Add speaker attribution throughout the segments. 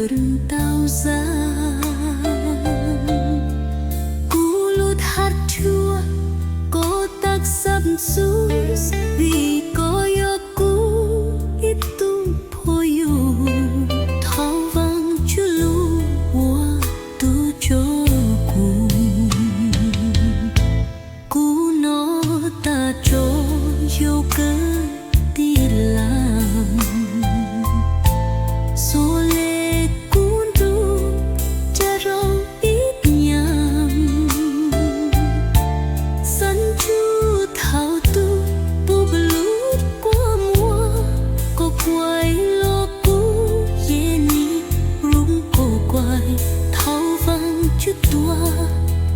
Speaker 1: lớn tạo ra. Cú lút hát chua có tác sắp sus vì có yo cú ít tu poyu thao vang chu lu wa tu cho cú nó ta cho yêu cơ đi làm số lệ cuốn ru cha rong ít nhầm sân chu thảo tu bu blut qua mùa có quay lo cú ye ni rung cô quay thao vang chút tua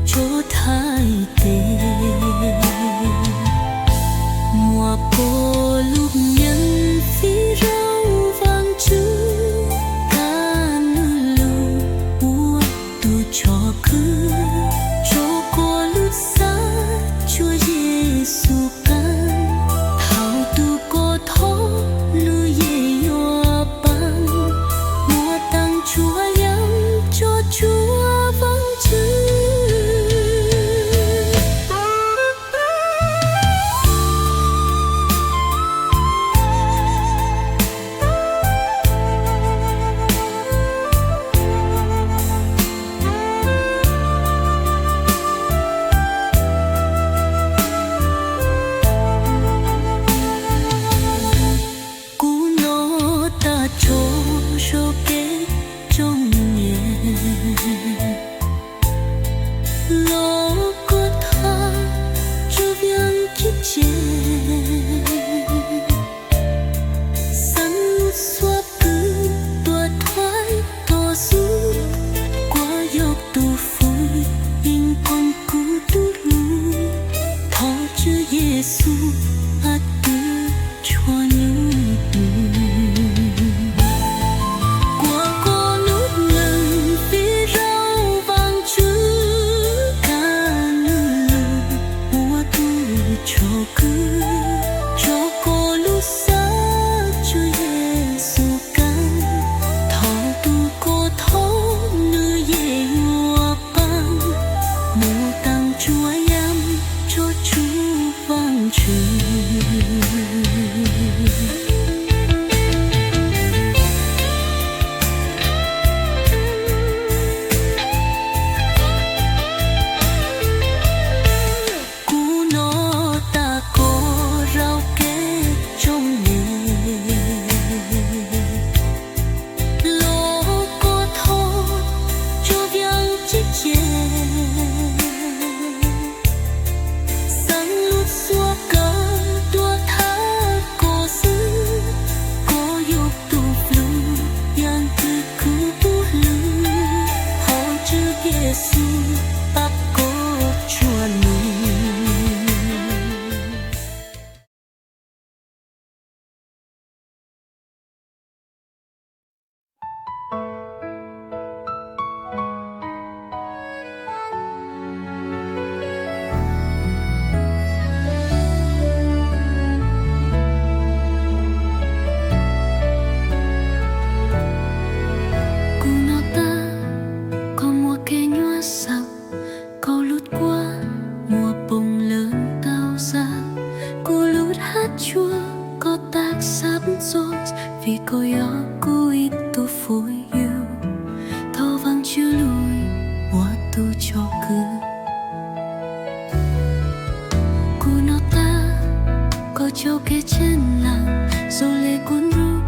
Speaker 1: cho thái tề mùa cô lúc nhân phi rau vàng chữ ca nữ lưu bùa tu cho cứ cho cô lúc xa chúa Giêsu can thảo tu cô thó nữ ye yo băng mùa tăng chúa yam cho chúa vắng chữ. Giêsu ắt cứ cho những qua có lúc lần vì rau vàng chữ ca nữ mùa tu cho cứ cho có lúc xa cho Giêsu can thao tu cô thó nữ ye hoa băng mùa tăng chúa yam cho chúa vang trừ. Cú nó ta có rau kê trong nghề lô có thô cho viang chiếc chè xua cờ tua tha cô xứ có dục tu flu yang cứ cứ tu lư họ chữ Giêsu bác cô chua nụ. Chúa có tác sắp rồi vì cô yo cô ít tu phối yêu thao vang chưa lùi hoa tu cho cứ cô nó ta có cho cái chân lặng rồi lệ cuốn ru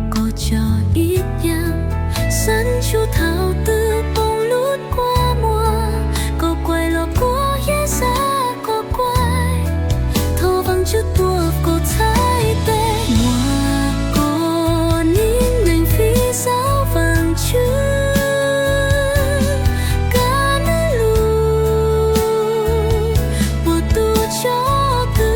Speaker 1: có cho ít nhang sân chú thao tư bông lút qua mùa có quay lo của Giêsu có quay thao vang chút tua cô thái tê mùa cô nín đành phi giáo vàng chữ ca nữ lưu mùa tu cho cứ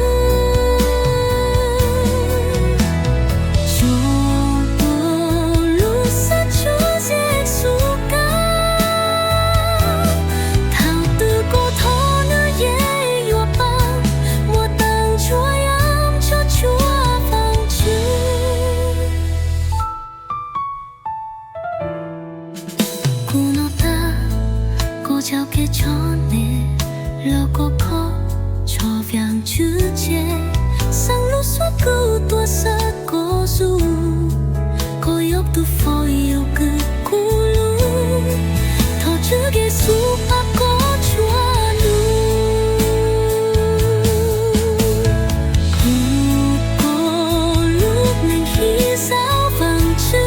Speaker 1: cái cho nè lo có khó cho vàng chữ che sang lúc suốt cứ tua sát có dù có yop tu phôi yêu cứ cú lu thọ chữ Giêsu áp có chúa nu có lúc nên khi giáo vàng chữ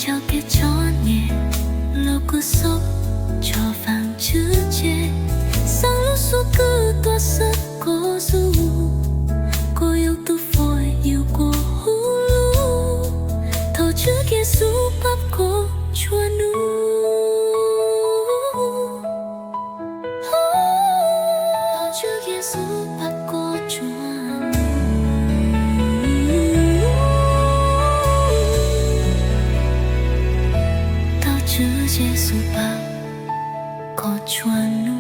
Speaker 1: cho cái chó nhẹ lo cứ sốc cho vàng chữ che sang lúc suốt cứ toa rất có dù cô yêu tu phôi yêu cô hú lu thầu chữ Giêsu bắp cô chúa nu thầu chữ Giêsu bắp cô chúa chữ Giêsu bác có chúa nu